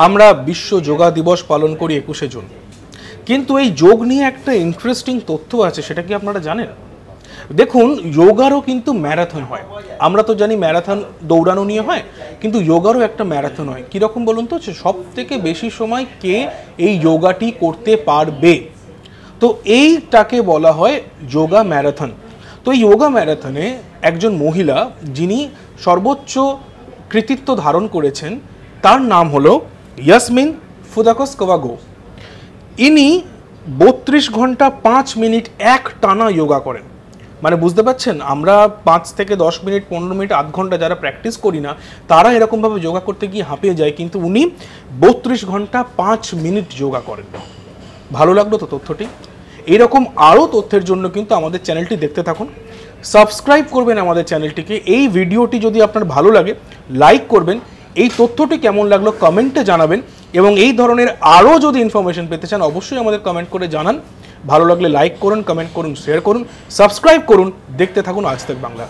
আমরা বিশ্ব যোগা দিবস পালন করি 21শে জুন, কিন্তু এই যোগ নিয়ে একটা ইন্টারেস্টিং তথ্য আছে, সেটা কি আপনারা জানেন? দেখুন, যোগারও কিন্তু ম্যারাথন হয়। আমরা তো জানি ম্যারাথন দৌড়ানো নিয়ে হয়, কিন্তু যোগারও একটা ম্যারাথন হয়। কীরকম বলুন তো? সব থেকে বেশি সময় কে এই যোগাটি করতে পারবে, তো এইটাকে বলা হয় যোগা ম্যারাথন। তো এই যোগা ম্যারাথনে একজন মহিলা যিনি সর্বোচ্চ কৃতিত্ব ধারণ করেছেন, তার নাম হলো ইয়াসমিন ফুদাকোস্কোভা গো। ইনি 32 ঘন্টা 5 মিনিট এক টানা যোগা করেন। মানে বুঝতে পারছেন, আমরা 5 থেকে 10 মিনিট, 15 মিনিট, আধ ঘন্টা যারা প্র্যাকটিস করি না, তারা এরকমভাবে যোগা করতে গিয়ে হাঁপিয়ে যায়, কিন্তু উনি 32 ঘন্টা 5 মিনিট যোগা করেন। ভালো লাগলো তো তথ্যটি? এইরকম আরও তথ্যের জন্য কিন্তু আমাদের চ্যানেলটি দেখতে থাকুন, সাবস্ক্রাইব করবেন আমাদের চ্যানেলটিকে। এই ভিডিওটি যদি আপনার ভালো লাগে লাইক করবেন, এই তথ্যটি কেমন লাগলো কমেন্টে জানাবেন, এবং এই ধরনের আরও যদি ইনফরমেশন পেতে চান অবশ্যই আমাদের কমেন্ট করে জানান। ভালো লাগলে লাইক করুন, কমেন্ট করুন, শেয়ার করুন, সাবস্ক্রাইব করুন। দেখতে থাকুন আজ তাক বাংলা।